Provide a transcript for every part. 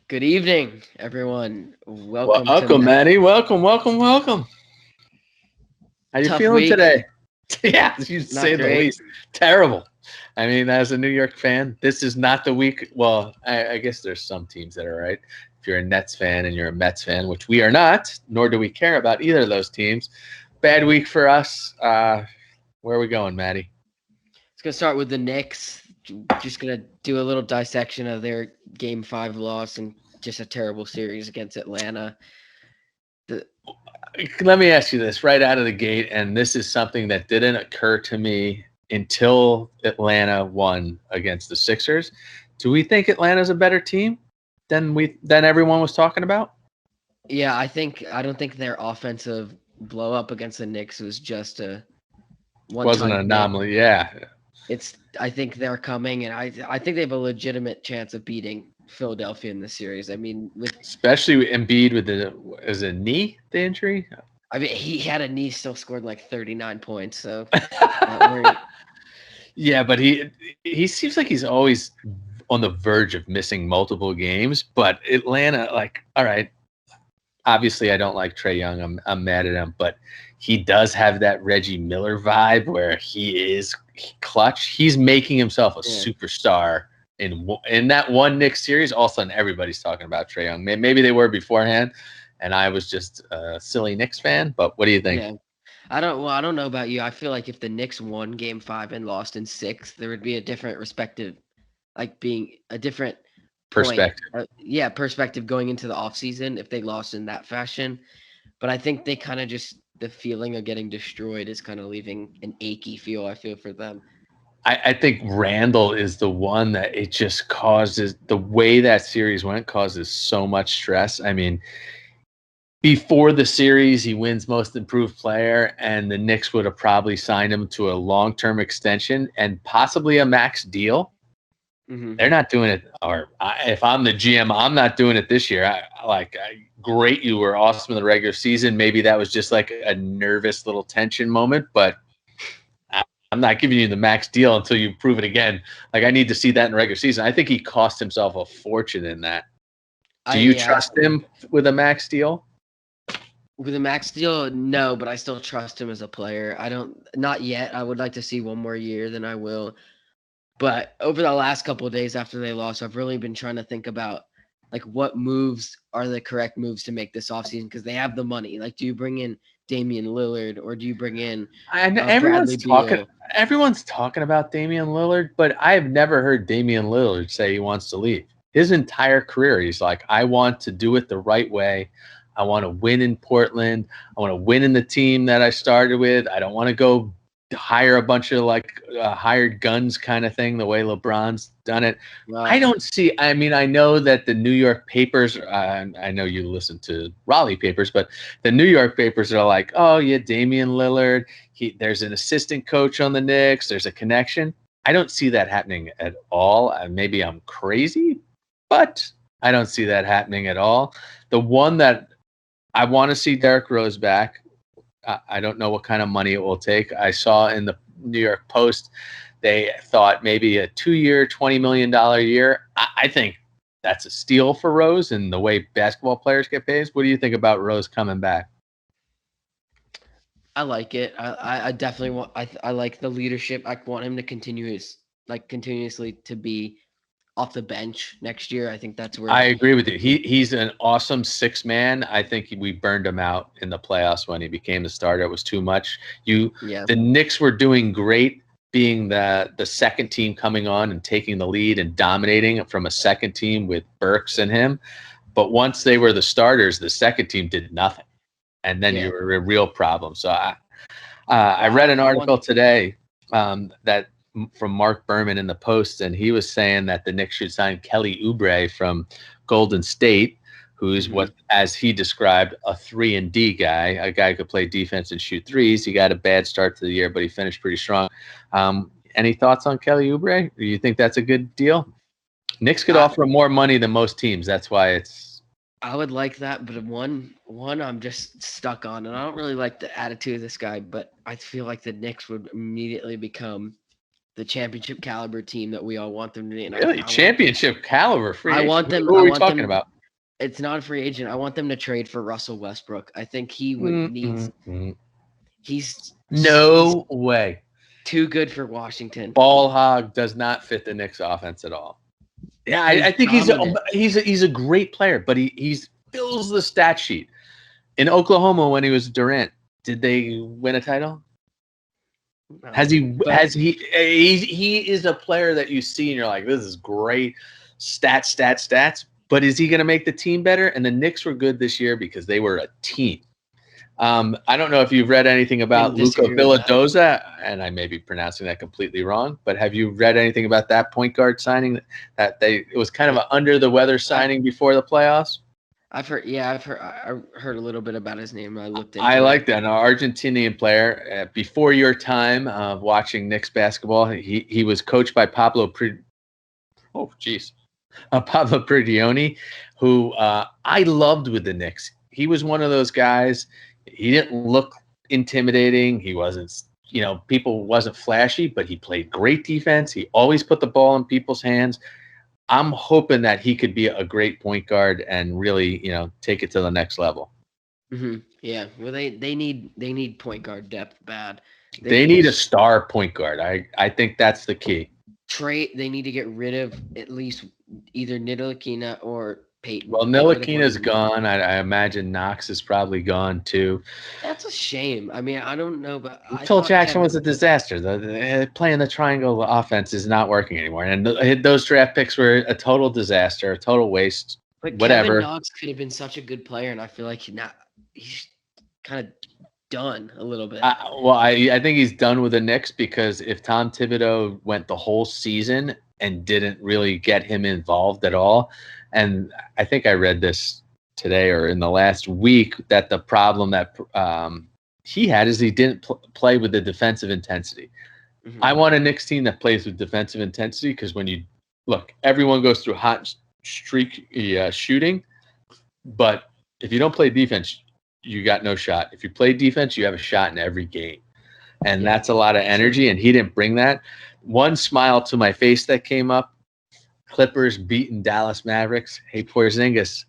Good evening, everyone. Welcome to Welcome, Matty. Welcome. How you Tough feeling Week. today? Yeah, you Not say the great. least. Terrible. I mean, as a New York fan, this is not the week. Well, I guess there's some teams that are right. If you're a Nets fan and you're a Mets fan, which we are not, nor do we care about either of those teams. Bad week for us. Where are we going, Matty? It's gonna start with the Knicks. Just gonna do a little dissection of their Game Five loss and just a terrible series against Atlanta. The, Let me ask you this right out of the gate, and this is something that didn't occur to me until Atlanta won against the Sixers. Do we think Atlanta's a better team than everyone was talking about? yeah, I don't think their offensive blow up against the Knicks was just a one Wasn't time an thing. anomaly, yeah. I think they're coming, and I think they have a legitimate chance of beating Philadelphia in this series. I mean, with Especially Embiid with the knee, the injury. he had a knee, still scored like 39 points, so not worried. Yeah, but he seems like he's always on the verge of missing multiple games. But Atlanta, like, all right, obviously I don't like Trey Young. I'm mad at him, but he does have that Reggie Miller vibe where he is clutch. He's making himself a Yeah. superstar in that one Knicks series. All of a sudden, everybody's talking about Trey Young. Maybe they were beforehand, and I was just a silly Knicks fan. But what do you think? Yeah. I don't know about you. I feel like if the Knicks won game 5 and lost in 6, there would be a different respective like being a different point. Perspective. Yeah, perspective going into the offseason if they lost in that fashion. But I think they kind of just the feeling of getting destroyed is kind of leaving an achy feel I feel for them. I think Randall is the one that it just causes the way that series went causes so much stress. I mean, before the series, he wins most improved player, and the Knicks would have probably signed him to a long term extension and possibly a max deal. Mhm. They're not doing it, if I'm the GM, I'm not doing it this year. Great, you were awesome in the regular season. Maybe that was just like a nervous little tension moment, but I'm not giving you the max deal until you prove it again. Like I need to see that in regular season. I think he cost himself a fortune in that. Do I you yeah, trust him with a max deal? with a max deal, no, but I still trust him as a player. I don't not yet. I would like to see one more year, then I will. But over the last couple of days after they lost, I've really been trying to think about like what moves are the correct moves to make this offseason because they have the money. Like, do you bring in Damian Lillard or do you bring in And Bradley Beal? everyone's talking about Damian Lillard, but I've never heard Damian Lillard say he wants to leave. His entire career, he's like, I want to do it the right way. I want to win in Portland. I want to win in the team that I started with. I don't want to go hire a bunch of hired guns kind of thing, the way LeBron's done it. I Well, don't see. I mean, I know that the New York papers. I know you listen to Raleigh papers, but the New York papers are like, "Oh yeah, Damian Lillard. There's an assistant coach on the Knicks. There's a connection." I don't see that happening at all. Maybe I'm crazy, but I don't see that happening at all. The one that I want to see Derrick Rose back. I don't know what kind of money it will take. I saw in the New York Post they thought maybe a 2 year, $20 million year. I think that's a steal for Rose and the way basketball players get paid. What do you think about Rose coming back? I like it. I definitely want. I like the leadership. I want him to continuously to be off the bench next year. I think that's I where. agree with you. He's an awesome six man. I think we burned him out in the playoffs when he became the starter. It was too much. Yeah, The Knicks were doing great being the second team coming on and taking the lead and dominating from a second team with Burks and him. But once they were the starters, the second team did nothing, and then you yeah. were a real problem. So I read an I want. article today that from Mark Berman in the Post, and he was saying that the Knicks should sign Kelly Oubre from Golden State, who's Mhm. what, as he described, a 3-and-D guy, a guy who could play defense and shoot threes. He got a bad start to the year, but he finished pretty strong. Any thoughts on Kelly Oubre? Do you think that's a good deal? Knicks could I offer more money than most teams. That's why it's I would like that, but one I'm just stuck on, and I don't really like the attitude of this guy. But I feel like the Knicks would immediately become the championship caliber team that we all want them to be, and really championship caliber free agent. Who are I we want talking them about? It's not a free agent. I want them to trade for Russell Westbrook. I think he would needs. He's No way. too good for Washington. Ball hog does not fit the Knicks offense at all. Yeah, I think dominant. he's a great player, but he fills the stat sheet. In Oklahoma when he was Durant, did they win a title? No, He is a player that you see and you're like, this is great. Stats. But is he going to make the team better? And the Knicks were good this year because they were a team. I don't know if you've read anything about Luka Vildoza, and I may be pronouncing that completely wrong, but have you read anything about that point guard signing? It was kind of an under the weather signing before the playoffs. I've heard a little bit about his name. I looked into I like it. that. An Argentinian player. Before your time of watching Knicks basketball, he was coached by Pablo Prigioni, who I loved with the Knicks. He was one of those guys. He didn't look intimidating. He wasn't, people wasn't flashy, but he played great defense. He always put the ball in people's hands. I'm hoping that he could be a great point guard and really, take it to the next level. Mm-hmm. Yeah. Well, they need point guard depth bad. They need a star point guard. I think that's the key. They need to get rid of at least either Ntilikina or Peyton. Well, Ntilikina's gone. I imagine Knox is probably gone too. That's a shame. I mean, I don't know, but Phil Jackson was a disaster. Playing the triangle offense is not working anymore, and those draft picks were a total disaster, a total waste. But whatever. Kevin Knox could have been such a good player, and I feel like he's kind of done a little bit. I think he's done with the Knicks because if Tom Thibodeau went the whole season and didn't really get him involved at all, and I think I read this today or in the last week that the problem that he had is he didn't play with the defensive intensity. Mm-hmm. I want a Knicks team that plays with defensive intensity because when you look, everyone goes through hot streak shooting, but if you don't play defense, you got no shot. If you play defense, you have a shot in every game. And that's a lot of energy, and he didn't bring that. One smile to my face that came up, Clippers beating Dallas Mavericks. Hey, Porzingis,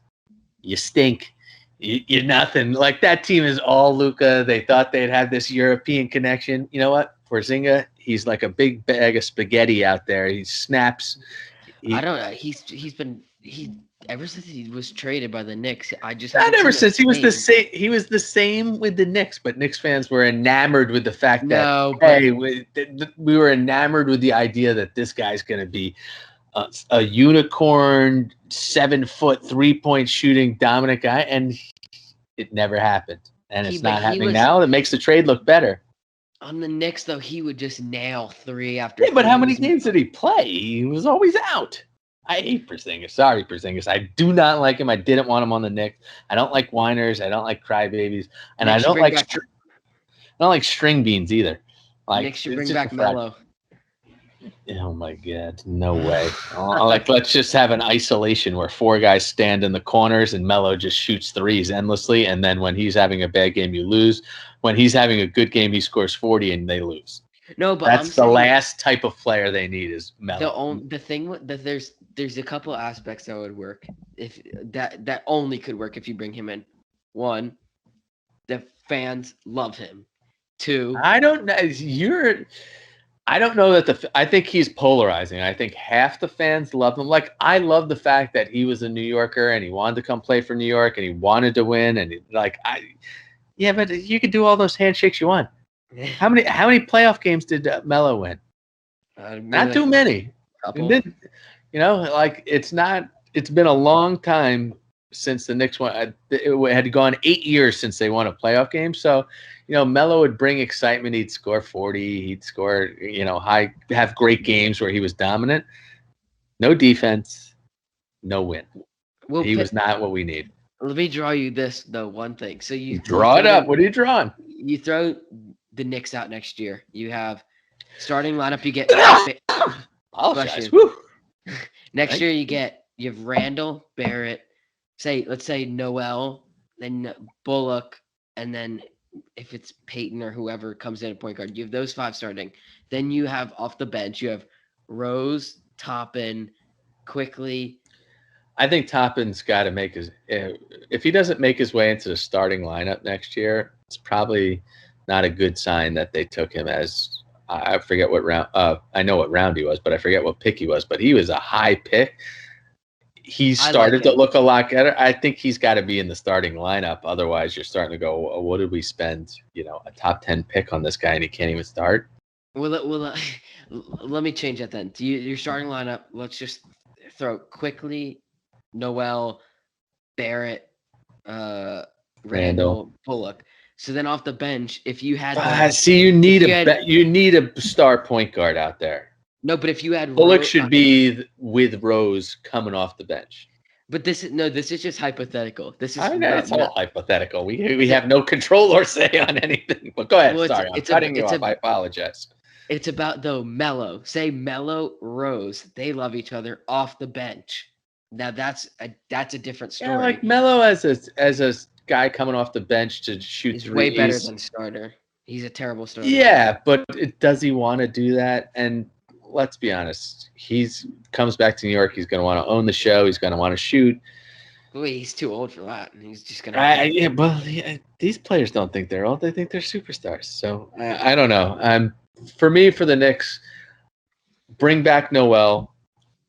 you stink. You're nothing. Like, that team is all Luka. They thought they'd have this European connection. You know what? Porzingis, he's like a big bag of spaghetti out there. He snaps. I don't know. He's been ever since he was traded by the Knicks. Not ever since he was the same. He was the same with the Knicks, but Knicks fans were enamored with the fact that we were enamored with the idea that this guy's going to be a unicorn, 7-foot 3-point shooting dominant guy, and it never happened. And it's not happening now. It makes the trade look better. On the Knicks, though, he would just nail 3 after. Yeah, but how many games did he play? He was always out. I hate Porzingis. Sorry, Porzingis. I do not like him. I didn't want him on the Knicks. I don't like whiners. I don't like crybabies, and I don't like string beans either. Like, Knicks should bring back Melo. Oh my God, no way! Let's just have an isolation where 4 guys stand in the corners and Melo just shoots threes endlessly, and then when he's having a bad game, you lose. When he's having a good game, he scores 40 and they lose. No, but that's the last type of player they need is Melo. The thing that there's a couple aspects that would work if that only could work if you bring him in. 1, the fans love him. 2, I don't know. I don't know that I think he's polarizing. I think half the fans love him. Like, I love the fact that he was a New Yorker and he wanted to come play for New York and he wanted to win. And but you could do all those handshakes you want. How many playoff games did Melo win? Not too many. Then, it's been a long time since the Knicks won. It had gone 8 years since they won a playoff game. So, Melo would bring excitement. He'd score 40. He'd score, have great games where he was dominant. No defense, no win. He was not what we need. Let me draw you one thing. So you draw it up. What are you drawing? You throw the Knicks out next year. You have starting lineup. You get next year. You have Randall, Barrett. Let's say Noel, then Bullock, and then if it's Peyton or whoever comes in at point guard, you have those 5 starting. Then you have off the bench, you have Rose, Toppin, Quickly. I think Toppin's got to make his. If he doesn't make his way into the starting lineup next year, it's probably not a good sign that they took him as. I forget what round. I know what round he was, but I forget what pick he was. But he was a high pick. He started to look a lot better. I think he's got to be in the starting lineup. Otherwise, you're starting to go, well, what did we spend? A top 10 pick on this guy and he can't even start. Well, let me change that then. Your starting lineup. Let's just throw quickly, Noel, Barrett, Randall, Bullock. So then off the bench, if you had you need a star point guard out there. No, but if you had Bullock should be with Rose coming off the bench. But this is just hypothetical. This is it's all hypothetical. We have no control or say on anything. But go ahead. Sorry, I'm cutting you off. I apologize. It's about Melo. Say Melo, Rose. They love each other off the bench. Now that's a different story. Yeah, like Melo as a guy coming off the bench to shoot threes. Way better than starter. He's a terrible starter. Yeah, but does he want to do that? And let's be honest, comes back to New York. He's going to want to own the show. He's going to want to shoot. Well, he's too old for that. He's just going to. These players don't think they're old. They think they're superstars. So I don't know. For me, for the Knicks, bring back Noel.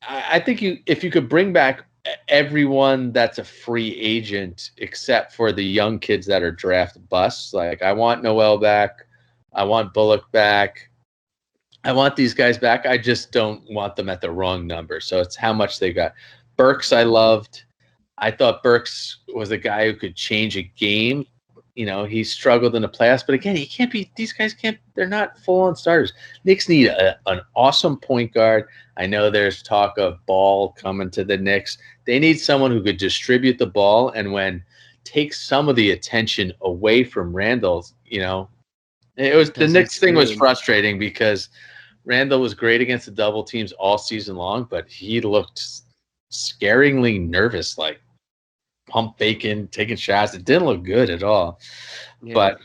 I think if you could bring back everyone that's a free agent except for the young kids that are draft busts. Like, I want Noel back. I want Bullock back. I want these guys back. I just don't want them at the wrong number. So it's how much they got. Burks, I loved. I thought Burks was a guy who could change a game. He struggled in the playoffs, but again, he can't be. These guys can't. They're not full-on starters. Knicks need an awesome point guard. I know there's talk of Ball coming to the Knicks. They need someone who could distribute the ball and take some of the attention away from Randall. It was the Knicks thing was frustrating because Randall was great against the double teams all season long, but he looked scaringly nervous, like pump faking, taking shots. It didn't look good at all. Yeah. But,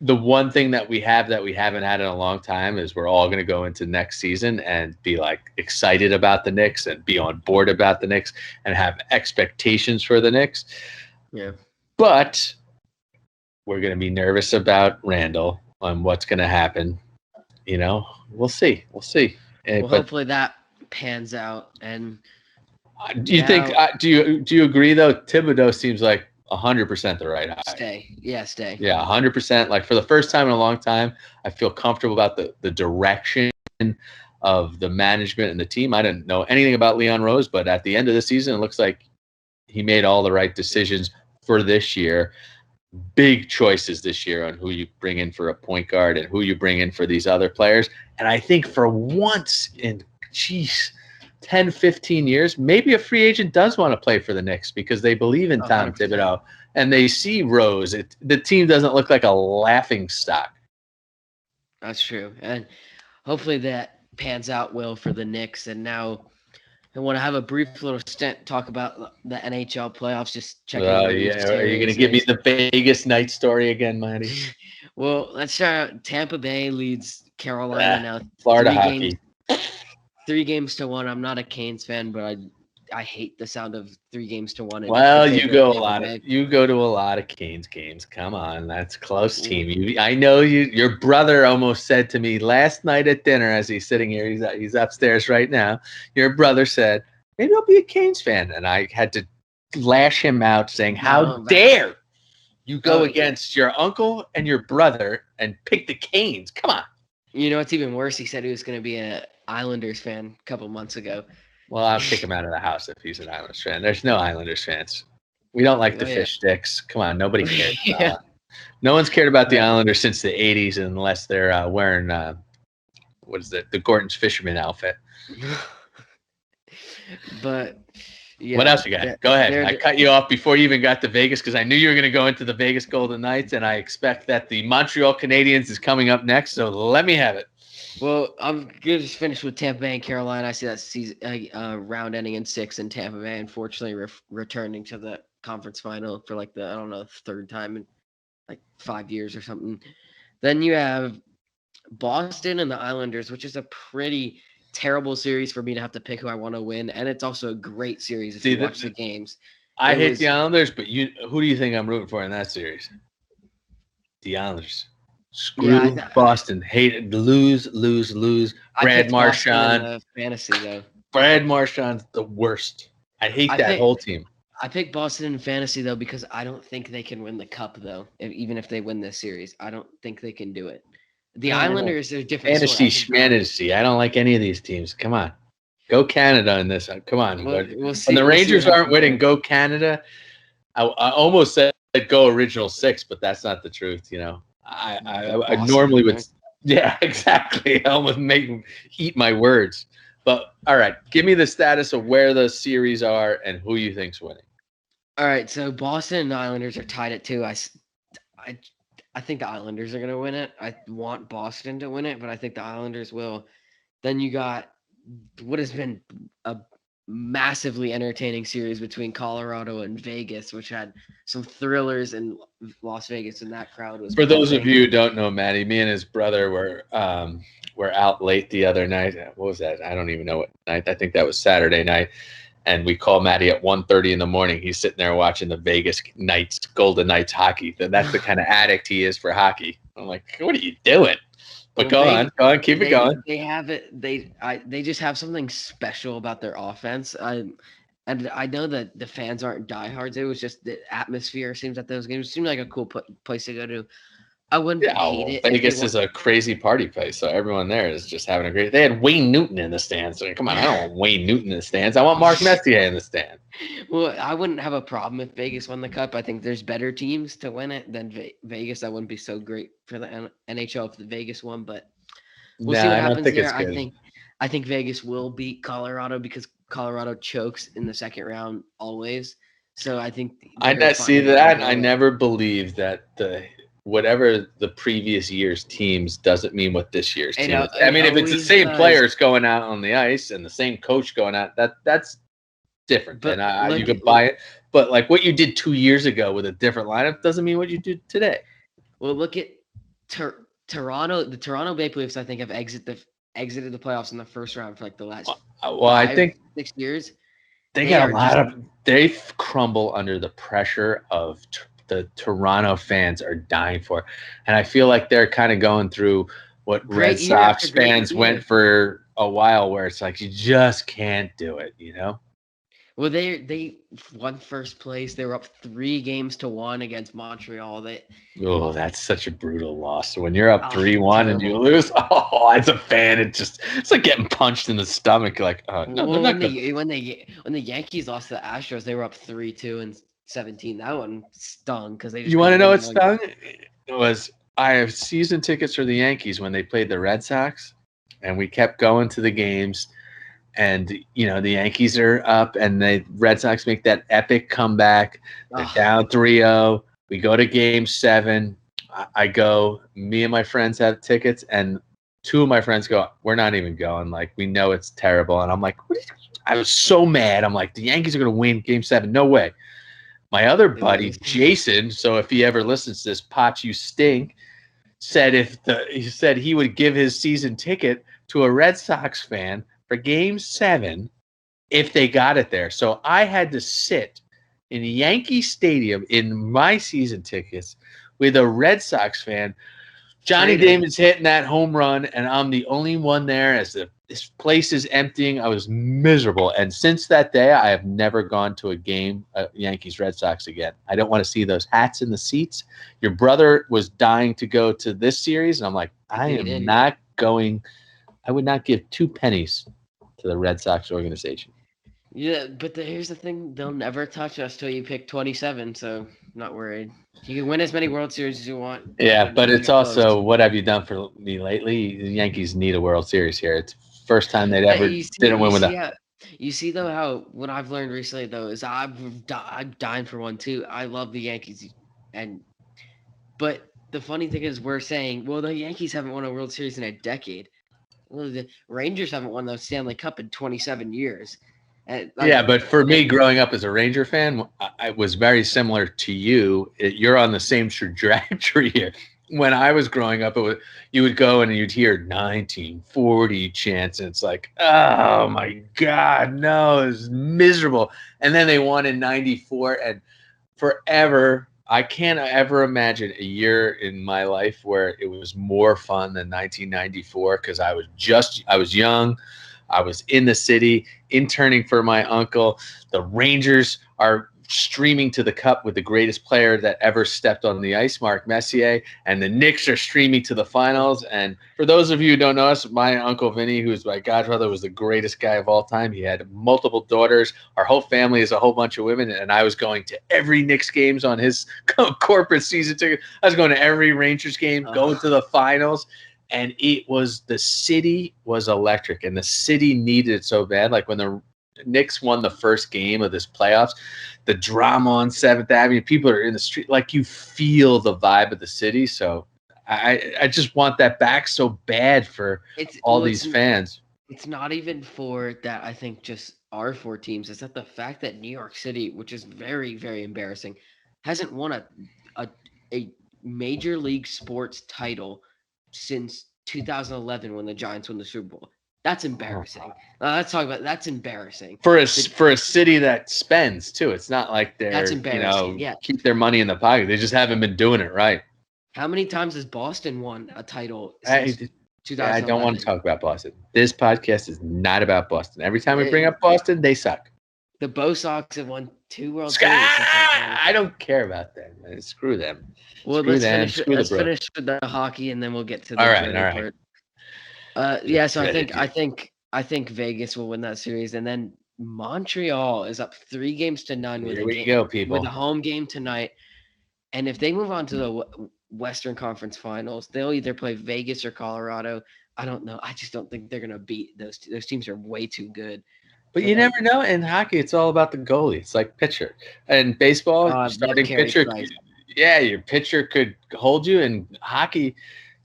the one thing that we haven't had in a long time is we're all going to go into next season and be like excited about the Knicks and be on board about the Knicks and have expectations for the Knicks. Yeah. But we're going to be nervous about Randall on what's going to happen. We'll see. Well, hopefully that pans out. And do you think? Do you agree though? Thibodeau seems like 100% the right hire. Stay. Yeah, 100%. Like, for the first time in a long time, I feel comfortable about the direction of the management and the team. I didn't know anything about Leon Rose, but at the end of the season, it looks like he made all the right decisions for this year. Big choices this year on who you bring in for a point guard and who you bring in for these other players. And I think for once in 10, 15 years, maybe a free agent does want to play for the Knicks because they believe in Tom Thibodeau and they see Rose. The team doesn't look like a laughing stock. That's true. And hopefully that pans out well for the Knicks. And now I want to have a brief little stint, talk about the NHL playoffs, just checking. Oh, yeah. Are you going to give me the Vegas night story again, Matty? Well, let's start out. Tampa Bay leads Carolina now. Florida hockey. 3-1. I'm not a Canes fan, but I hate the sound of 3-1. Well, you go to a lot of Canes games. Come on, that's a close team. I know you. Your brother almost said to me last night at dinner, as he's sitting here, he's upstairs right now. Your brother said, "Maybe I'll be a Canes fan," and I had to lash him out, saying, "How dare you go against your uncle and your brother and pick the Canes? Come on." You know what's even worse? He said he was going to be an Islanders fan a couple months ago. Well, I'll kick him out of the house if he's an Islanders fan. There's no Islanders fans. We don't like the fish sticks. Come on, nobody cares. No one's cared about the Islanders since the 80s unless they're wearing, the Gordon's fisherman outfit. But, yeah. What else you got? Go ahead. I cut you off before you even got to Vegas because I knew you were going to go into the Vegas Golden Knights, and I expect that the Montreal Canadiens is coming up next, so let me have it. Well, I'm going to just finish with Tampa Bay and Carolina. I see that season round ending in 6, and Tampa Bay, unfortunately, returning to the conference final for the third time in 5 years or something. Then you have Boston and the Islanders, which is a pretty terrible series for me to have to pick who I want to win, and it's also a great series if See, you watch the games. I hate the Islanders, but who do you think I'm rooting for in that series? The Islanders. Screw Boston. Hate it. Lose. Brad Marchand. In fantasy though. Brad Marchand's the worst. I hate that whole team. I picked Boston in fantasy though because I don't think they can win the cup though. Even if they win this series, I don't think they can do it. The Islanders are different. Fantasy. I don't like any of these teams. Come on. Go Canada in this. Come on. We'll see. When the Rangers aren't winning, go Canada. I almost said go original six, but that's not the truth, you know. I normally would. Yeah, exactly. I almost eat my words. But all right, give me the status of where the series are and who you think's winning. All right, so Boston and the Islanders are tied at 2. I think the Islanders are going to win it. I want Boston to win it, but I think the Islanders will. Then you got what has been a massively entertaining series between Colorado and Vegas, which had some thrillers in Las Vegas, and that crowd was. For those of you who don't know, Matty, me and his brother were out late the other night. What was that? I don't even know what night. I think that was Saturday night. And we call Matty at 1:30 in the morning. He's sitting there watching the Vegas Golden Knights hockey. That's the kind of addict he is for hockey. I'm like, what are you doing? But go on, keep it going. They have it. They just have something special about their offense. And I know that the fans aren't diehards. It was just the atmosphere seems at those games. It seemed like a cool place to go to. I wouldn't hate it. Vegas is a crazy party place, so everyone there is just having a great. They had Wayne Newton in the stands. So come on, I don't want Wayne Newton in the stands. I want Mark Messier in the stand. Well, I wouldn't have a problem if Vegas won the cup. I think there's better teams to win it than Vegas. That wouldn't be so great for the NHL if the Vegas won, but we'll see what happens there. I think Vegas will beat Colorado because Colorado chokes in the second round always. So I think I never believed that whatever the previous year's teams doesn't mean what this year's team is. I mean, if it's the same players going out on the ice and the same coach going out, that's different. And you could buy it. But like what you did 2 years ago with a different lineup doesn't mean what you do today. Well, look at Toronto. The Toronto Maple Leafs, I think, have exited the playoffs in the first round for like the last I think 6 years. They crumble under the pressure of the Toronto fans are dying for. And I feel like they're kind of going through what Red Sox fans went for a while, where it's like you just can't do it, you know? Well, they won first place. They were up 3-1 against Montreal. That's such a brutal loss. So when you're up 3-1 and you lose, as a fan, it's like getting punched in the stomach. Like, no, well, when the Yankees lost to the Astros, they were up 3-2 and 17. That one stung because they. You want to know what stung? It was I have season tickets for the Yankees when they played the Red Sox, and we kept going to the games. And you know the Yankees are up, and the Red Sox make that epic comeback. They're down 3-0. We go to Game 7. I go. Me and my friends have tickets, and 2 of my friends go. We're not even going. Like we know it's terrible. And I'm like, I was so mad. I'm like, the Yankees are going to win Game 7. No way. My other buddy, Jason, so if he ever listens to this, Potch, you stink, said he said he would give his season ticket to a Red Sox fan for Game 7 if they got it there. So I had to sit in Yankee Stadium in my season tickets with a Red Sox fan. Johnny Damon's hitting that home run, and I'm the only one there as this place is emptying. I was miserable. And since that day, I have never gone to a game, Yankees Red Sox again. I don't want to see those hats in the seats. Your brother was dying to go to this series, and I'm like, I am not going. I would not give 2 pennies to the Red Sox organization. Yeah, but here's the thing. They'll never touch us till you pick 27, so I'm not worried. You can win as many World Series as you want. Yeah, but it's also, what have you done for me lately? The Yankees need a World Series here. It's the first time they'd ever didn't win with that. You see, though, how what I've learned recently, though, is I'm dying for one, too. I love the Yankees. But the funny thing is we're saying, well, the Yankees haven't won a World Series in a decade. Well, the Rangers haven't won the Stanley Cup in 27 years. But for me, growing up as a Ranger fan, I was very similar to you. You're on the same trajectory here. when I was growing up, you would go and you'd hear 1940 chants, and it's like, oh my God, no, it's miserable. And then they won in '94, and forever, I can't ever imagine a year in my life where it was more fun than 1994 because I was young. I was in the city interning for my uncle. The Rangers are streaming to the cup with the greatest player that ever stepped on the ice, Mark Messier, and the Knicks are streaming to the finals. And for those of you who don't know us, my Uncle Vinny, who's my godfather, was the greatest guy of all time. He had multiple daughters. Our whole family is a whole bunch of women, and I was going to every Knicks games on his corporate season ticket. I was going to every Rangers game, going to the finals. And the city was electric, and the city needed it so bad. Like when the Knicks won the first game of this playoffs, the drama on 7th Avenue, people are in the street, like you feel the vibe of the city. So I just want that back so bad for these fans. It's not even for that. I think just our 4 teams. It's that the fact that New York City, which is very, very embarrassing, hasn't won a major league sports title since 2011 when the Giants won the Super Bowl. That's embarrassing. Let's talk about that's embarrassing for a city that spends too. It's not like that's embarrassing. Keep their money in the pocket. They just haven't been doing it right. How many times has Boston won a title since 2011? I don't want to talk about Boston. This podcast is not about Boston. Every time we bring up Boston, they suck. The Bo Sox have won 2 World Series. I don't care about them. Screw them. Well, let's finish with the hockey, and then we'll get to the part. So I think Vegas will win that series, and then Montreal is up 3-0 with a home game tonight. And if they move on to the Western Conference Finals, they'll either play Vegas or Colorado. I don't know. I just don't think they're gonna beat those. Those teams are way too good. But you never know. In hockey, it's all about the goalie. It's like pitcher. And baseball, starting pitcher. Yeah, your pitcher could hold you. In hockey,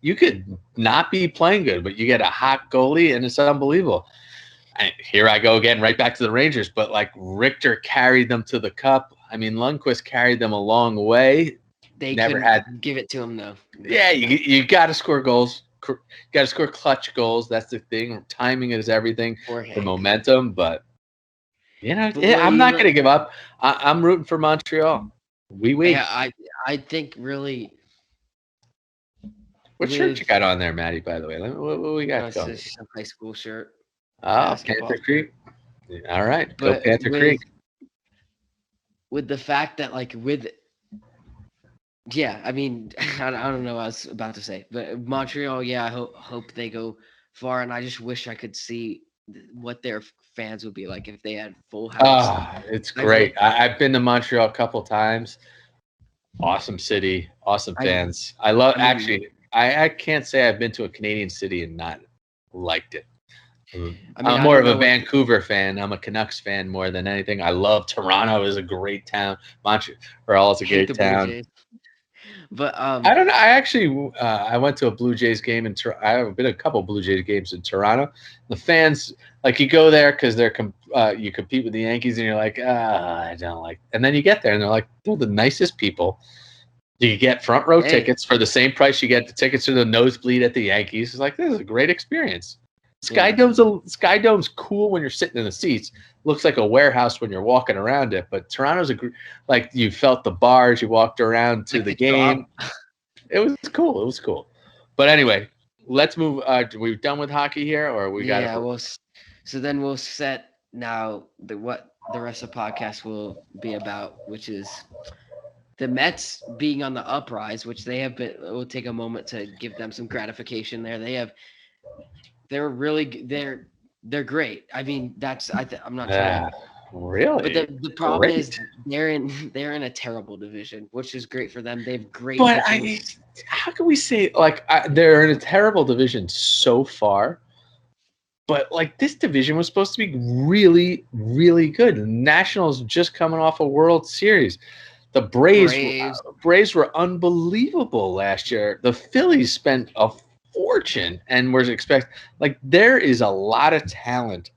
you could not be playing good, but you get a hot goalie, and it's unbelievable. And here I go again, right back to the Rangers. But like Richter carried them to the cup. I mean, Lundqvist carried them a long way. They never had give it to him though. Yeah, you got to score goals. You got to score clutch goals. That's the thing. Timing is everything. The momentum, but I'm not going to give up. I'm rooting for Montreal. We win. Yeah, I think really. What shirt you got on there, Matty? By the way, what we got going? It's a high school shirt. Oh, Panther Creek. All right, go Panther Creek. With the fact that, I mean, I don't know what I was about to say, but Montreal, I hope they go far, and I just wish I could see what their fans would be like if they had full house. Oh, it's great. I've been to Montreal a couple times. Awesome city, awesome fans. I can't say I've been to a Canadian city and not liked it. I'm more of a Vancouver fan. I'm a Canucks fan more than anything. I love Toronto. Is a great town. Montreal is a great town. But I don't know. I actually I went to a Blue Jays game in Toronto. I've been to a couple Blue Jays games in Toronto. The fans, you go there because you compete with the Yankees, and you're like, I don't like. And then you get there, and they're the nicest people. You get front row tickets for the same price you get the tickets to the nosebleed at the Yankees. It's this is a great experience. Sky Dome's cool when you're sitting in the seats. Looks like a warehouse when you're walking around it. But Toronto's you felt the bars. You walked around to the game. It was cool. It was cool. But anyway, let's move. We're done with hockey here, or we got? Yeah. So then we'll set now what the rest of the podcast will be about, which is the Mets being on the uprise, which they have been. We'll take a moment to give them some gratification there. They're really they're great. I mean, I'm not trying. Really, but the problem is they're in a terrible division, which is great for them. They have great. But how can we say they're in a terrible division so far? But this division was supposed to be really, really good. The Nationals just coming off a World Series. The Braves were unbelievable last year. The Phillies spent a fortune and was there is a lot of talent.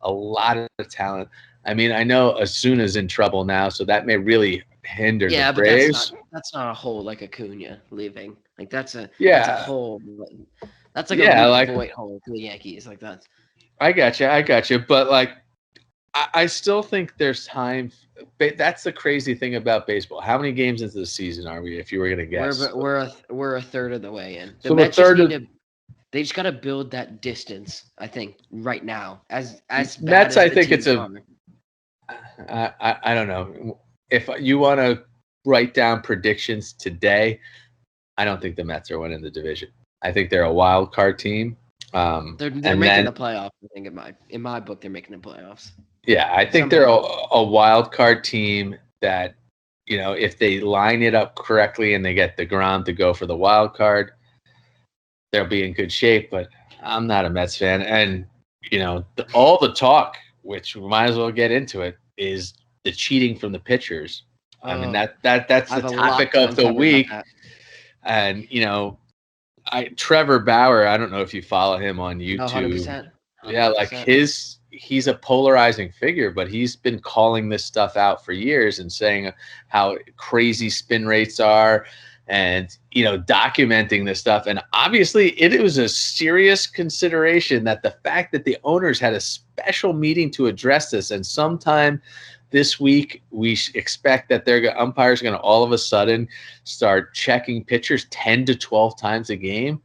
I mean, I know Azuna's in trouble now, so that may really hinder the Braves. But that's not a whole Acuna leaving. Like that's a Yeah. hole. That's like a Yeah, Luke like Voigt hole for the Yankees. Like that's I got you. But like, I still think there's time. That's the crazy thing about baseball. How many games into the season are we? If you were gonna guess, we're a third of the way in. The so the Mets just third need of to. They just got to build that distance. I think right now, as bad Mets. as I the think it's teams a. are. I don't know if you want to write down predictions today. I don't think the Mets are winning the division. I think they're a wild card team. They're And making then, the playoffs. I think in my book, they're making the playoffs. yeah, I think they're Somehow. a wild card team that, if they line it up correctly and they get DeGrom to go for the wild card, they'll be in good shape. But I'm not a Mets fan. And, all the talk, which we might as well get into it, is the cheating from the pitchers. I mean, Oh, that's I the have a lot topic to of the uncover about week. that. And, Trevor Bauer, I don't know if you follow him on No, YouTube. 100%. Yeah, like he's a polarizing figure, but he's been calling this stuff out for years and saying how crazy spin rates are and, documenting this stuff. And obviously it was a serious consideration that the fact that the owners had a special meeting to address this, and sometime this week we expect that their umpires are going to all of a sudden start checking pitchers 10 to 12 times a game.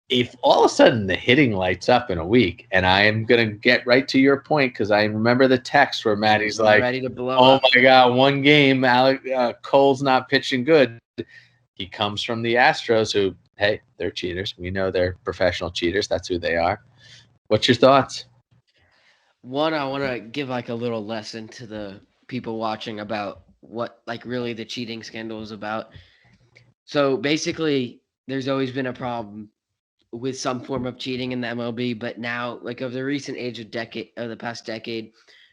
If all of a sudden the hitting lights up in a week, and I am going to get right to your point because I remember the text where Matty's like, ready to blow oh up. my God, one game, Cole's not pitching good. He comes from the Astros who, hey, they're cheaters. We know they're professional cheaters. That's who they are. What's your thoughts? One, I want to give like a little lesson to the people watching about what like really the cheating scandal is about. So basically, there's always been a problem with some form of cheating in the MLB, but now, like of the recent age of the past decade,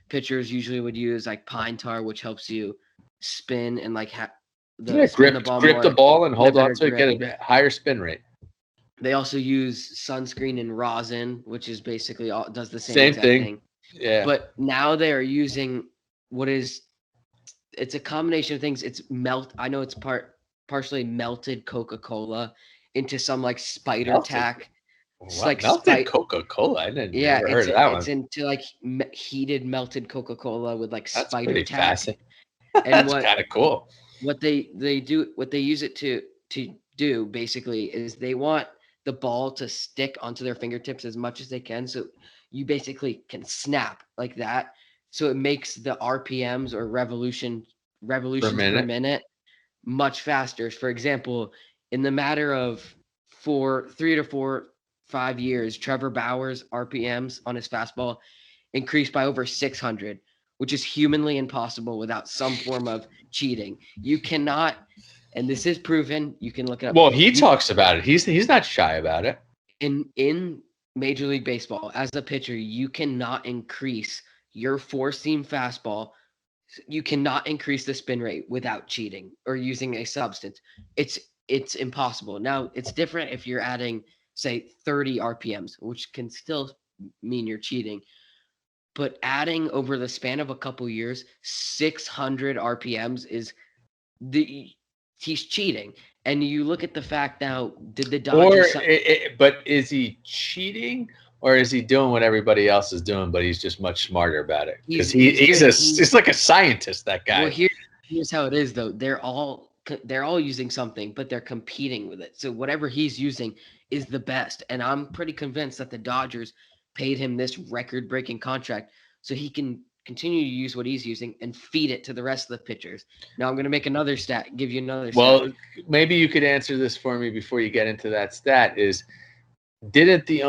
pitchers usually would use like pine tar, which helps you spin and like spin the ball Grip the more, ball and get a hold on better to it, grip. get a higher spin rate. They also use sunscreen and rosin, which is basically does the same Same exact thing. thing. Yeah. But now they are using it's a combination of things. I know it's partially melted Coca-Cola into some like spider Melted? tack. It's What? like Melted Coca-Cola? I yeah, never heard of that it's one. into like heated melted Coca-Cola with like That's spider pretty tack. fascinating. And That's kind of cool. what they use it to do basically is they want the ball to stick onto their fingertips as much as they can, so you basically can snap like that, so it makes the RPMs or revolutions per minute much faster. For example, in the matter of 5 years, Trevor Bauer's RPMs on his fastball increased by over 600, which is humanly impossible without some form of cheating. You cannot, and this is proven. You can look it up. Well, he talks about it. He's not shy about it. In Major League Baseball, as a pitcher, you cannot increase your four-seam fastball. You cannot increase the spin rate without cheating or using a substance. It's impossible. Now, it's different if you're adding, say, 30 RPMs, which can still mean you're cheating. But adding over the span of a couple years, 600 RPMs he's cheating. And you look at the fact now, did the Dodgers? But is he cheating, or is he doing what everybody else is doing, but he's just much smarter about it? Because he's like a scientist, that guy. Well, here's how it is though. They're all using something, but they're competing with it. So whatever he's using is the best. And I'm pretty convinced that the Dodgers paid him this record-breaking contract so he can continue to use what he's using and feed it to the rest of the pitchers. Now I'm going to make another stat, give you another stat. Well, maybe you could answer this for me before you get into that stat. Didn't the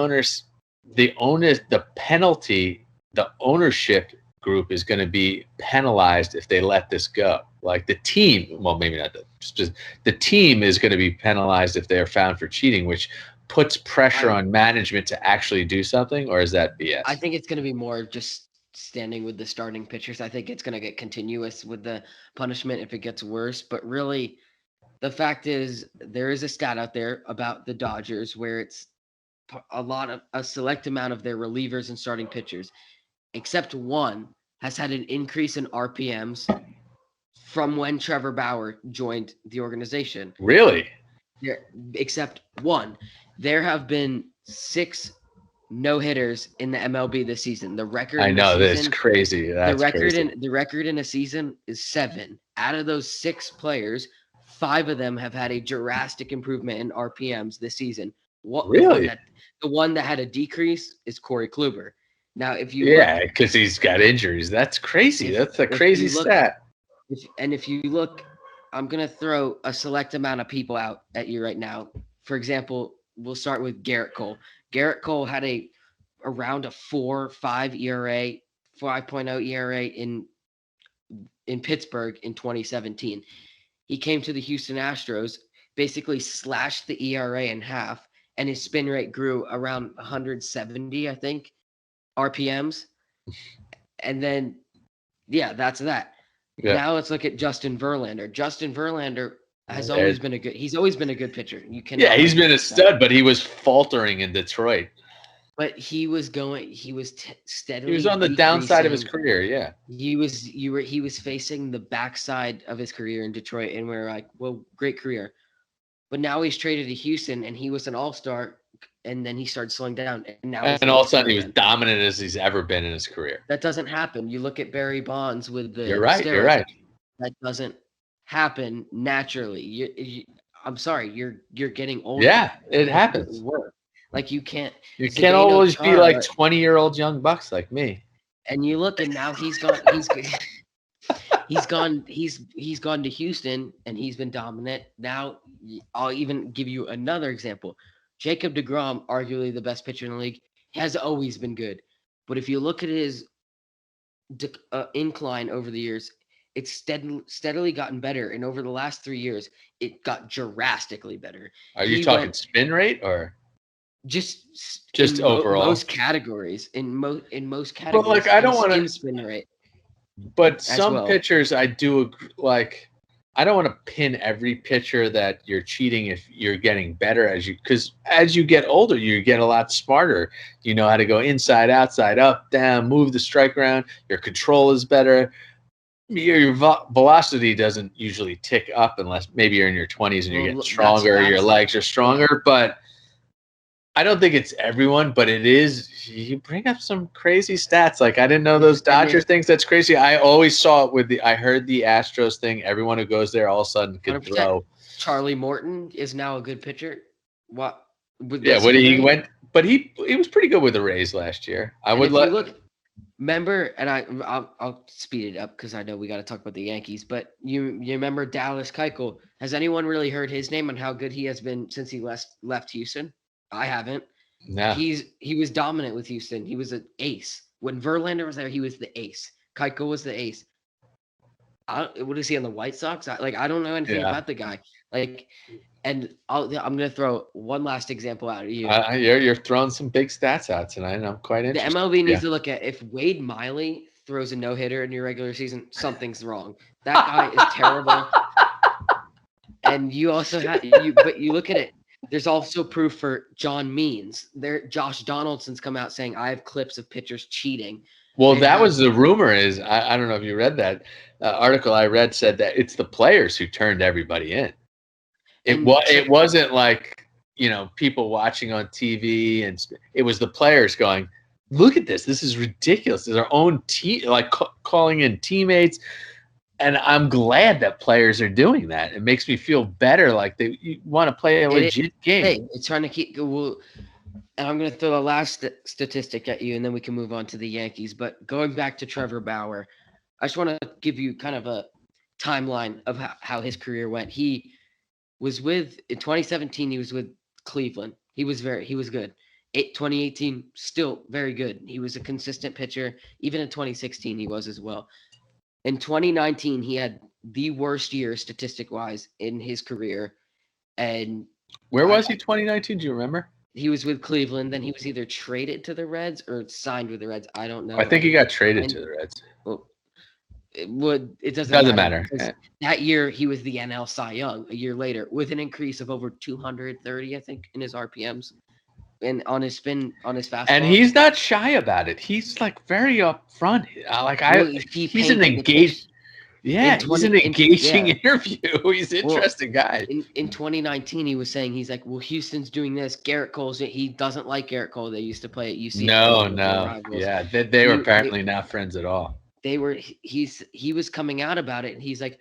ownership group is going to be penalized if they let this go? Like the team, well, maybe not just the team is going to be penalized if they are found for cheating, which puts pressure on management to actually do something, or is that BS? I think it's going to be more just standing with the starting pitchers. I think it's going to get continuous with the punishment if it gets worse. But really, the fact is, there is a stat out there about the Dodgers where it's a select amount of their relievers and starting pitchers, except one, has had an increase in RPMs from when Trevor Bauer joined the organization. Really? except one. There have been 6 no-hitters in the MLB this season. The record I in a know that's season, crazy. That's crazy. the record in a season is 7. Out of those 6 players, 5 of them have had a drastic improvement in RPMs this season. What Really? the one that had a decrease is Corey Kluber. Now, if you Yeah, look, because he's got injuries. That's crazy. That's a crazy stat. if you look, I'm gonna throw a select amount of people out at you right now. For example, we'll start with Garrett Cole. Garrett Cole had around a 4.5 ERA, 5.0 ERA in Pittsburgh in 2017. He came to the Houston Astros, basically slashed the ERA in half, and his spin rate grew around 170, I think, RPMs. And then, yeah, that's that. Yeah. Now let's look at Justin Verlander. Justin Verlander has There's- he's always been a good pitcher. You can Yeah, he's been a stud, but he was faltering in Detroit. But he was steadily. He was on the downside of his career. Yeah. He was facing the backside of his career in Detroit, and we are like, well, great career. But now he's traded to Houston, and he was an all-star, and then he started slowing down, and now And all of a sudden he was dominant as he's ever been in his career. That doesn't happen. You look at Barry Bonds with the You're right. steroids. You're right. That doesn't happen naturally. I'm sorry, you're getting older. Yeah, it happens. Like you can't always be like 20-year-old young bucks like me. And you look, and now he's gone to Houston, and he's been dominant. Now I'll even give you another example. Jacob deGrom, arguably the best pitcher in the league, has always been good. But if you look at his incline over the years, it's steadily gotten better. And over the last 3 years, it got drastically better. Are you talking spin rate or just overall? Most categories. In most categories. But like, I don't want to spin rate. But some pitchers, I do agree, like. I don't want to pin every pitcher that you're cheating if you're getting better because as you get older, you get a lot smarter. You know how to go inside, outside, up, down, move the strike around. Your control is better. Your velocity doesn't usually tick up unless maybe you're in your 20s and you're getting stronger. Your legs are stronger, but I don't think it's everyone, but it is. You bring up some crazy stats. Like, I didn't know those Dodger things. That's crazy. I always saw it I heard the Astros thing. Everyone who goes there all of a sudden can 100%. throw. Charlie Morton is now a good pitcher. What? Yeah, he was pretty good with the Rays last year. Remember, and I'll speed it up because I know we got to talk about the Yankees. But you remember Dallas Keuchel? Has anyone really heard his name and how good he has been since he left Houston? I haven't. No. He was dominant with Houston. He was an ace. When Verlander was there, he was the ace. Keuchel was the ace. What is he on the White Sox? I don't know anything about the guy. And I'm gonna throw one last example out at you. You're throwing some big stats out tonight, and I'm quite interested. The MLB needs to look at if Wade Miley throws a no-hitter in your regular season, something's wrong. That guy is terrible. And you also but you look at it. There's also proof for John Means. Josh Donaldson's come out saying I have clips of pitchers cheating. Well, that was the rumor. Is I don't know if you read that article I read said that it's the players who turned everybody in. It wasn't like people watching on TV, and it was the players going, "Look at this! This is ridiculous." It's our own team, calling in teammates. And I'm glad that players are doing that. It makes me feel better. Like you want to play a legit game. Hey, it's trying to keep. And I'm going to throw the last statistic at you, and then we can move on to the Yankees. But going back to Trevor Bauer, I just want to give you kind of a timeline of how his career went. He was in 2017. He was with Cleveland. He was good. 2018, still very good. He was a consistent pitcher. Even in 2016, he was as well. In 2019, he had the worst year statistic-wise in his career. And where was he 2019? Do you remember? He was with Cleveland. Then he was either traded to the Reds or signed with the Reds. I don't know. I think he got traded to the Reds. Well, it doesn't matter. That year, he was the NL Cy Young. A year later, with an increase of over 230, I think, in his RPMs. And on his fastball. And he's not shy about it. He's very upfront. He's an engaged. Yeah, he's an engaging interview. He's an interesting guy. In 2019, he was saying, he's like, well, Houston's doing this. Garrett Cole's, he doesn't like Garrett Cole. They used to play at UCF. No. Yeah, they were apparently not friends at all. He was coming out about it, and he's like,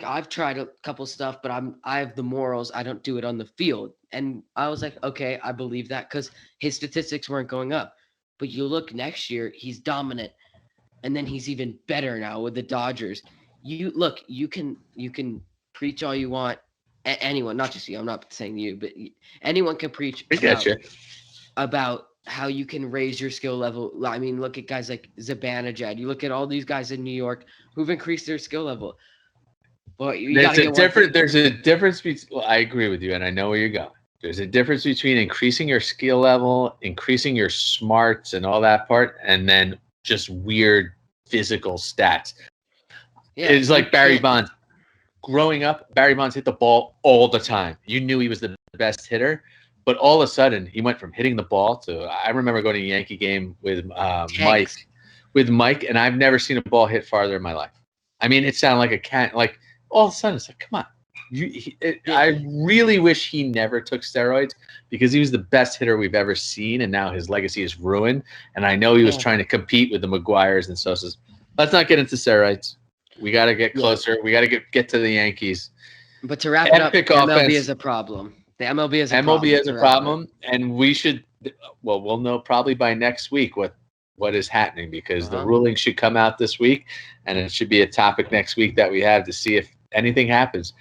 I've tried a couple stuff, but I have the morals. I don't do it on the field. And I was like, okay, I believe that, because his statistics weren't going up. But you look next year, he's dominant, and then he's even better now with the Dodgers. You can preach all you want. Anyone, not just you. I'm not saying you, but anyone can preach about how you can raise your skill level. I mean, look at guys like Zibanejad. You look at all these guys in New York who've increased their skill level. But there's a difference between. Well, I agree with you, and I know where you're going. There's a difference between increasing your skill level, increasing your smarts, and all that part, and then just weird physical stats. Yeah, it's like Barry Bonds. Growing up, Barry Bonds hit the ball all the time. You knew he was the best hitter, but all of a sudden, he went from hitting the ball to. I remember going to a Yankee game with Mike, and I've never seen a ball hit farther in my life. I mean, it sounded like a cat. Like all of a sudden, it's like, come on. I really wish he never took steroids, because he was the best hitter we've ever seen, and now his legacy is ruined. And I know he was trying to compete with the Maguires and Sosas. Let's not get into steroids. We got to get closer. We got to get to the Yankees. But to wrap it up, MLB is a problem. The MLB is a problem, and we should. Well, we'll know probably by next week what is happening, because the ruling should come out this week, and it should be a topic next week that we have to see if anything happens.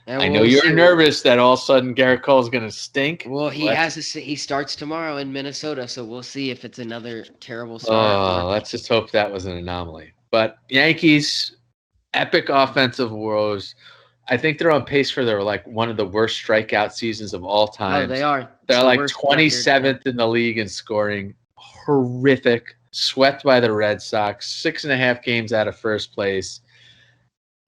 And I know you're nervous that all of a sudden Garrett Cole is going to stink. Well, he starts tomorrow in Minnesota, so we'll see if it's another terrible start. Let's just hope that was an anomaly. But Yankees, epic offensive woes. I think they're on pace for one of the worst strikeout seasons of all time. Oh, they are. They're like 27th in the league in scoring. Horrific. Swept by the Red Sox. 6.5 games out of first place.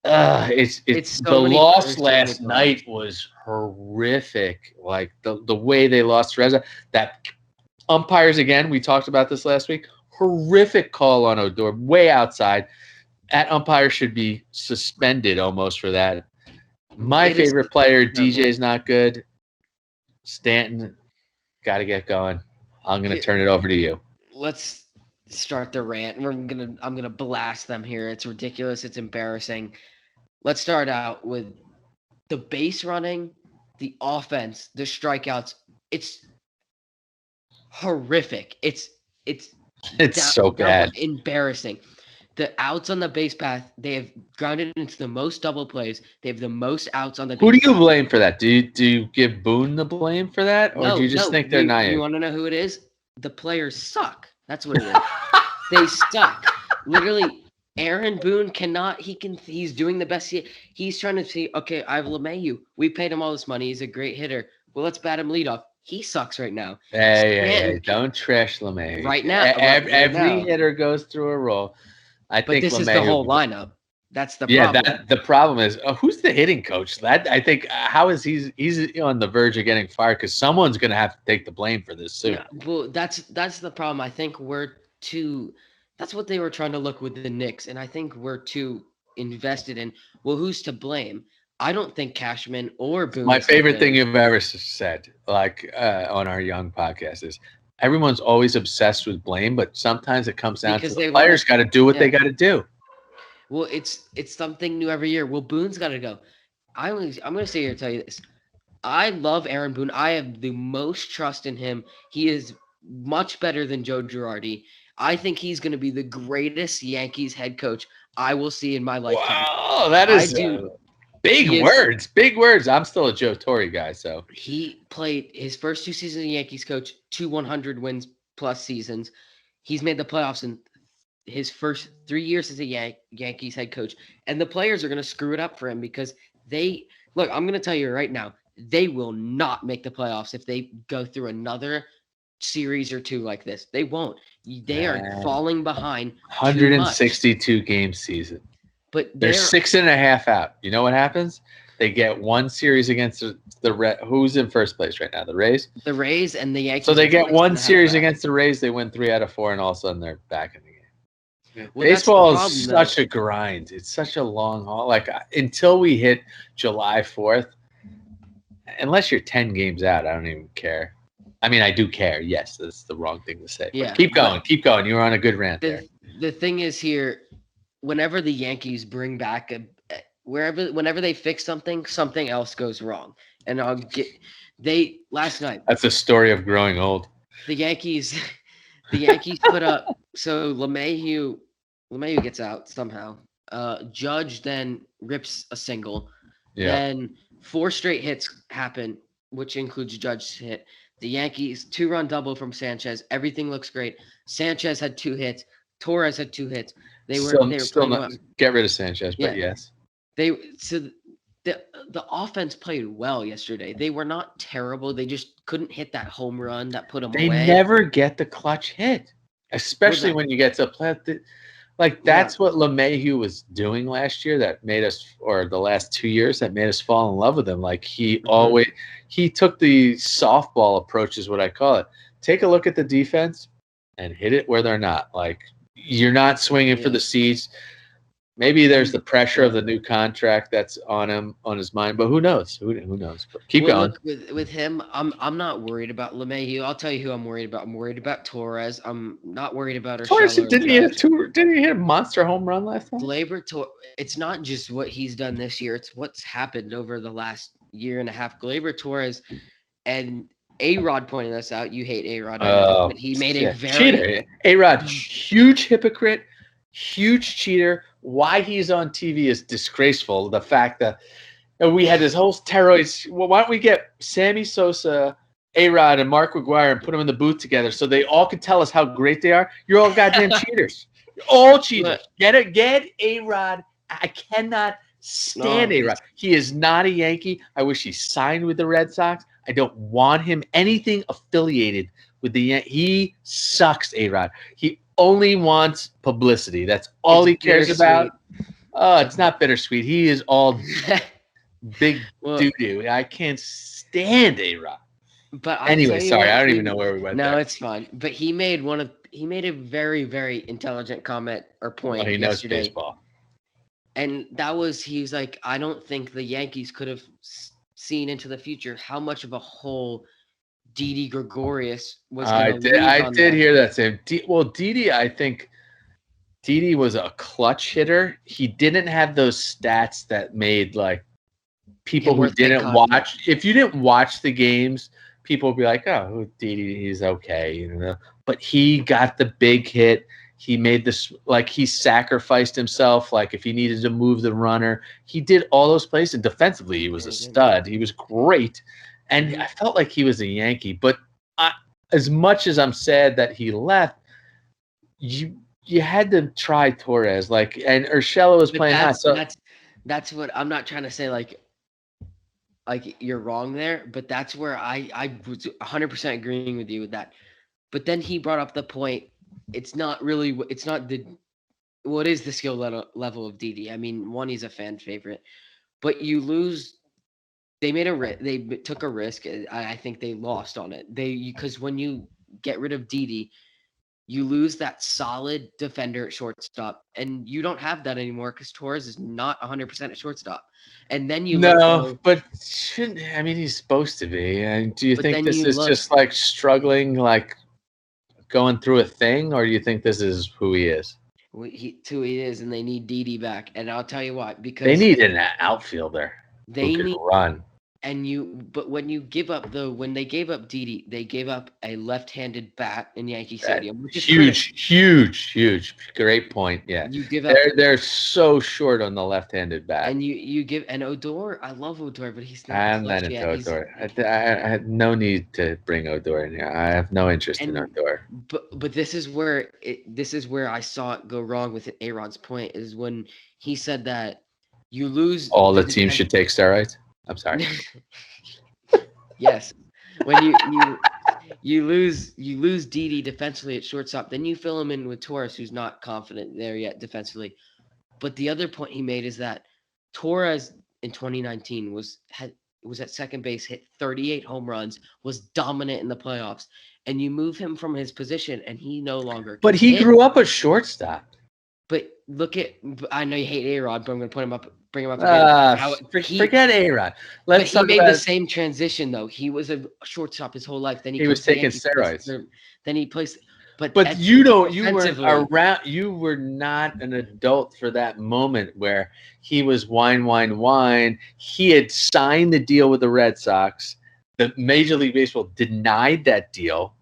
The loss last night was horrific. Like the way they lost Reza. That umpires again. We talked about this last week. Horrific call on Odor, way outside. That umpire should be suspended almost for that. My favorite player, DJ's not good. Stanton, got to get going. I'm gonna turn it over to you. Let's start the rant. I'm gonna blast them here. It's ridiculous. It's embarrassing. Let's start out with the base running, the offense, the strikeouts. It's horrific. It's so bad. Embarrassing. The outs on the base path, they have grounded into the most double plays. They have the most outs on the base path. Who do you blame for that? Do you give Boone the blame for that? Or do you just think they're naive? You want to know who it is? The players suck. That's what it is. They suck. Literally, Aaron Boone he's doing the best. He's trying to see, okay, I have LeMahieu. We paid him all this money. He's a great hitter. Well, let's bat him leadoff. He sucks right now. Hey, don't trash LeMahieu. Right now. Every hitter goes through a role. But this is the whole lineup. That's the problem. Yeah, the problem is, who's the hitting coach? That I think, how is he's on the verge of getting fired, because someone's going to have to take the blame for this soon. Yeah, well, that's the problem. I think that's what they were trying to look with the Knicks, and I think we're too invested in, well, who's to blame? I don't think Cashman or Boone. My favorite thing you've ever said, on our Young podcast, is everyone's always obsessed with blame, but sometimes it comes down to the players got to do what they got to do. Well, it's something new every year. Well, Boone's got to go. I'm going to sit here and tell you this. I love Aaron Boone. I have the most trust in him. He is much better than Joe Girardi. I think he's going to be the greatest Yankees head coach I will see in my lifetime. Wow, that is big words. Big words. I'm still a Joe Torre guy, so. He played his first 2 seasons as a Yankees coach, 2 100 wins plus seasons. He's made the playoffs in his first 3 years as a Yankees head coach. And the players are going to screw it up for him, because I'm going to tell you right now, they will not make the playoffs if they go through another series or 2 like this. They won't. They are falling behind. 162 game season. But they're 6.5 out. You know what happens? They get 1 series against the who's in first place right now? The Rays? The Rays and the Yankees. So they get 1 series against the Rays. They win 3 out of 4, and all of a sudden they're back in the game. Well, that's the Baseball problem, is though. such a grind. It's such a long haul. Like until we hit July 4th, unless you're 10 games out, I don't even care. I mean, I do care. Yes, that's the wrong thing to say. But Yeah, keep going. Keep going. You were on a good rant there. the thing is here, whenever the Yankees bring back whenever they fix something, something else goes wrong. And last night That's a story of growing old. the Yankees the Yankees put up, so LeMahieu gets out somehow. Judge then rips a single. Yeah. Then 4 straight hits happen, which includes Judge's hit. The Yankees 2-run double from Sanchez. Everything looks great. Sanchez had 2 hits. Torres had 2 hits. They were Still playing not well. get rid of Sanchez, but Yeah. yes. The offense played well yesterday. They were not terrible. They just couldn't hit that home run that put them They away. never get the clutch hit, especially when you get to play. Like that's what LeMahieu was doing last year that made us, or the last 2 years that made us fall in love with him. Like he took the softball approach, is what I call it. Take a look at the defense and hit it where they're not. Like you're not swinging for the seats. Maybe there's the pressure of the new contract that's on his mind, but who knows? Who knows? But keep going. Look, with him, I'm not worried about LeMahieu. I'll tell you who I'm worried about. I'm worried about Torres. I'm not worried about Torres Urshela. didn't he hit a monster home run last time? It's not just what he's done this year. It's what's happened over the last year and a half. Gleyber Torres and A-Rod pointed us out. You hate A-Rod, but he made a very cheater. A-Rod, huge hypocrite, huge cheater. Why he's on TV is disgraceful. The fact that we had this whole steroids. Well, why don't we get Sammy Sosa, A-Rod, and Mark McGwire and put them in the booth together so they all can tell us how great they are? You're all goddamn cheaters. You're all cheaters. Get A-Rod. I cannot stand A-Rod. He is not a Yankee. I wish he signed with the Red Sox. I don't want him anything affiliated with the Yankees. He sucks, A-Rod. He only wants publicity. That's all he cares about. Oh, it's not bittersweet. He is all big doo-doo. I can't stand A-Rod. But anyway, sorry, I don't even know where we went. No, it's fine. But he made a very, very intelligent comment or point he knows yesterday. Baseball. And that was, he's like, I don't think the Yankees could have seen into the future how much of a hole Didi Gregorius was going to lose. I did hear that same. Didi, I think Didi was a clutch hitter. He didn't have those stats that made like people who didn't watch. If you didn't watch the games, people would be like, "Oh, Didi, he's okay," you know. But he got the big hit. He made this, like he sacrificed himself. Like if he needed to move the runner, he did all those plays. And defensively, he was a stud. He was great. And I felt like he was a Yankee. But as much as I'm sad that he left, you had to try Torres. Like, and Urshela was playing hot. So that's what I'm not trying to say. Like you're wrong there, but that's where I was 100% agreeing with you with that. But then he brought up the point. It is the skill level of Didi. I mean, one, he's a fan favorite, but you lose. They took a risk. I think they lost on it. Because when you get rid of Didi, you lose that solid defender at shortstop, and you don't have that anymore because Torres is not 100% at shortstop. And then you but shouldn't, I mean, he's supposed to be. And do you think this is just like struggling, like going through a thing, or do you think this is who he is? Who he is, and they need Didi back. And I'll tell you why, because they need an outfielder who can run. But when they gave up Didi, they gave up a left-handed bat in Yankee Stadium, which is huge. Great point. Yeah, they're so short on the left-handed bat. And you give Odor. I love Odor, but he's not. I'm not into Odor. I had no need to bring Odor in here. I have no interest in Odor. But this is where I saw it go wrong with A-Rod's point, is when he said that you lose. All the teams should take steroids. I'm sorry. Yes, when you lose Didi defensively at shortstop, then you fill him in with Torres, who's not confident there yet defensively. But the other point he made is that Torres in 2019 was at second base, hit 38 home runs, was dominant in the playoffs, and you move him from his position, and he no longer. But he grew up a shortstop. But look at, I know you hate A-Rod, but I'm going to bring him up again. Forget A-Rod. But Let's he talk made about the same transition though. He was a shortstop his whole life. Then he he was comes to the taking Yankees, plays steroids. third, then he plays. But But you weren't offensively, around. You were not an adult for that moment where he was whine. He had signed the deal with the Red Sox. The Major League Baseball denied that deal,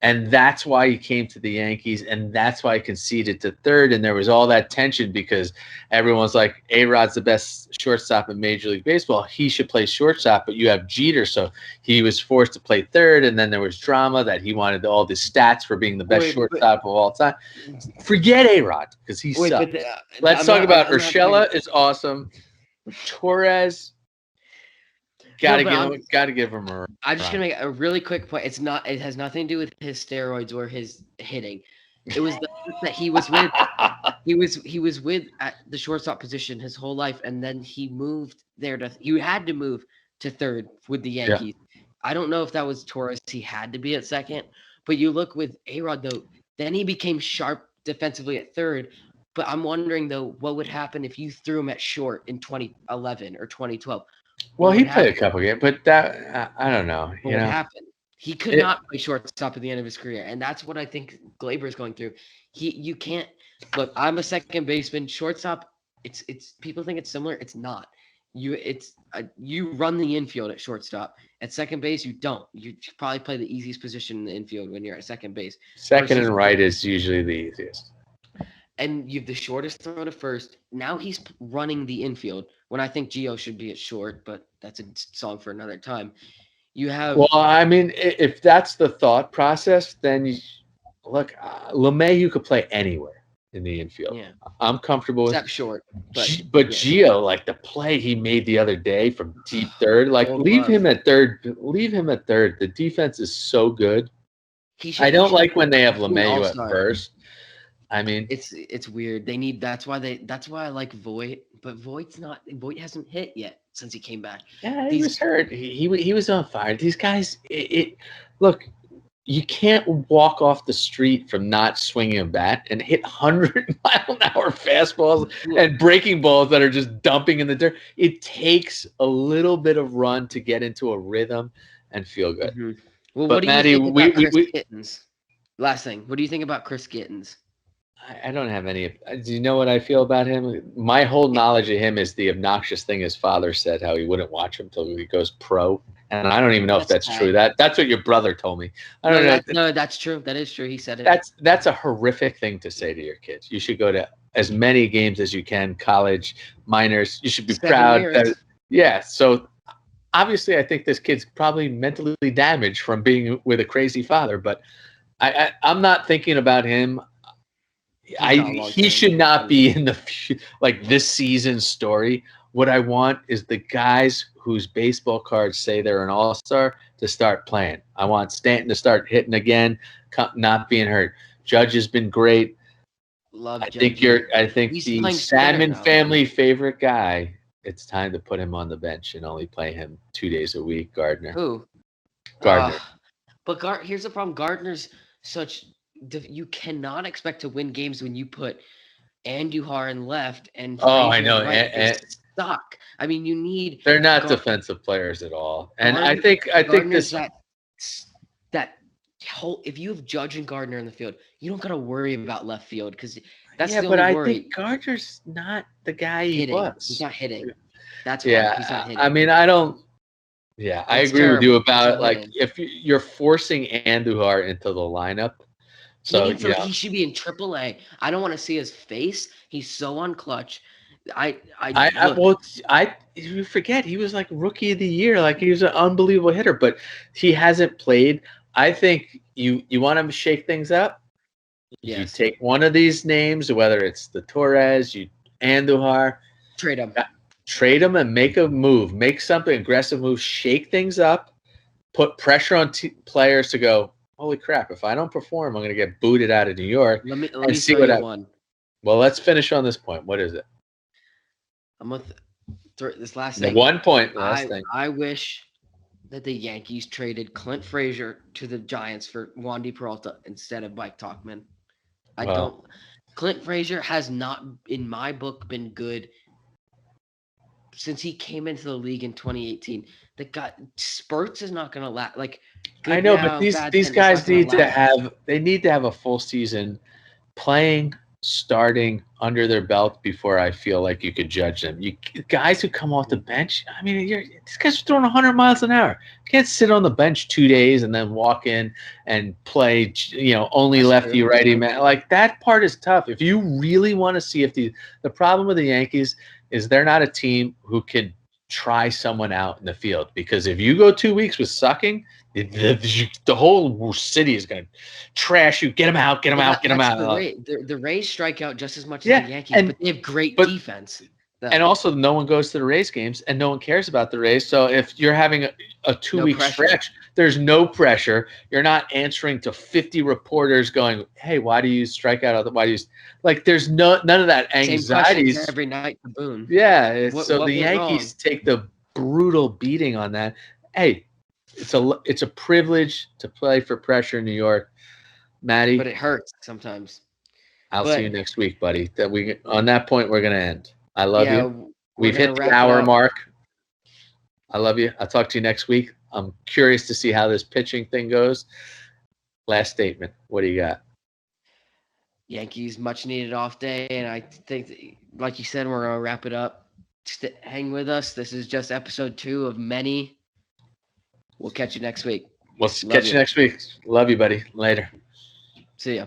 and that's why he came to the Yankees, and that's why he conceded to third. And there was all that tension because everyone's like, A-Rod's the best shortstop in Major League Baseball. He should play shortstop, but you have Jeter, so he was forced to play third. And then there was drama that he wanted all the stats for being the best shortstop of all time. Forget A-Rod because he sucks. Let's talk about Urshela is awesome. Torres. Gotta give him a. I'm just gonna make a really quick point. It has nothing to do with his steroids or his hitting. It was the fact that he was with at the shortstop position his whole life, and then he moved there he had to move to third with the Yankees. Yeah. I don't know if that was Torres. He had to be at second, but you look with A-Rod though. Then he became sharp defensively at third. But I'm wondering though, what would happen if you threw him at short in 2011 or 2012? Well, he played a couple games, but that I don't know. What happened? He could not play shortstop at the end of his career, and that's what I think Glaber is going through. You can't look. I'm a second baseman. Shortstop. It's people think it's similar. It's not. You run the infield at shortstop. At second base, you don't. You probably play the easiest position in the infield when you're at second base. Second and right is usually the easiest. And you have the shortest throw to first. Now he's running the infield when I think Gio should be at short, but that's a song for another time. You have. Well, I mean, if that's the thought process, then look, LeMahieu could play anywhere in the infield. Yeah, I'm comfortable with short. But Gio, like the play he made the other day from deep third, like leave him at third. Leave him at third. The defense is so good. I don't like when they have LeMahieu at first. I mean, it's weird. That's why I like Voit, but Voit hasn't hit yet since he came back. Yeah, he was hurt. He was on fire. These guys, look, you can't walk off the street from not swinging a bat and hit 100-mile-an-hour fastballs and breaking balls that are just dumping in the dirt. It takes a little bit of run to get into a rhythm and feel good. Mm-hmm. Well, but what do you think about Chris Gittens? Last thing, what do you think about Chris Gittens? I don't have any. Do you know what I feel about him? My whole knowledge of him is the obnoxious thing his father said, how he wouldn't watch him until he goes pro. And I don't even know if that's true. That's what your brother told me. I don't know. No, that's true. That is true. He said it. That's a horrific thing to say to your kids. You should go to as many games as you can, college, minors. You should be proud. Yeah. So obviously, I think this kid's probably mentally damaged from being with a crazy father. But I'm not thinking about him. He should not be in this season's story. What I want is the guys whose baseball cards say they're an all-star to start playing. I want Stanton to start hitting again, not being hurt. Judge has been great. I think the Salmon family favorite guy. It's time to put him on the bench and only play him 2 days a week. Gardner. Who? Gardner. But here's the problem. Gardner's such. You cannot expect to win games when you put Andujar in left and I know. Stock. I mean, you need. They're not defensive players at all, and I think this that whole. If you have Judge and Gardner in the field, you don't got to worry about left field because that's the only worry. I think Gardner's not the guy he was. He's not hitting. That's why he's not hitting. I mean, I don't. Yeah, I agree with you about it. Like if you're forcing Andujar into the lineup. So he should be in AAA. I don't want to see his face. He's so unclutch. You forget he was like rookie of the year. Like he was an unbelievable hitter, but he hasn't played. I think you want him to shake things up. Yes. You take one of these names, whether it's the Torres, Andujar, trade him and make a move, make something aggressive move, shake things up, put pressure on players to go. Holy crap! If I don't perform, I'm going to get booted out of New York. Let me see what one. Well, let's finish on this point. What is it? I'm with this last thing. 1 point. Last thing. I wish that the Yankees traded Clint Frazier to the Giants for Wandy Peralta instead of Mike Tauchman. Clint Frazier has not, in my book, been good since he came into the league in 2018. The guy spurts is not going to last. Like, good I know, but now, these bad these then. It's not guys going to need to last. have a full season playing, starting under their belt before I feel like you could judge them. You guys who come off the bench, I mean, these guys are throwing 100 miles an hour. You can't sit on the bench 2 days and then walk in and play, only That's lefty, true. That's righty true. man. Like that part is tough. If you really want to see if the problem with the Yankees is they're not a team who can try someone out in the field, because if you go 2 weeks with sucking, the whole city is going to trash you. Get them out. Get them out. Get them That's the out. Rays. The Rays strike out just as much as the Yeah, Yankees, but they have great but defense. and also no one goes to the Rays games and no one cares about the Rays. So if you're having a 2 week pressure. stretch, there's no pressure. You're not answering to 50 reporters going, "Hey, why do you strike out? Why do you like?" There's none of that Same questions anxieties. every night to Boone. Yeah, What so the went wrong? Yankees take the brutal beating on that. Hey, it's a privilege to play for pressure in New York, Matty. But it hurts sometimes. I'll But see you next week, buddy. On that point, we're gonna end. I love yeah, you. we're We've gonna hit the wrap it hour up. mark. I love you. I'll talk to you next week. I'm curious to see how this pitching thing goes. Last statement. What do you got? Yankees much needed off day, and I think, like you said, we're gonna wrap it up. Hang with us. This is just episode 2 of many. We'll catch you next week. We'll catch you next week. Love you, buddy. Later. See ya.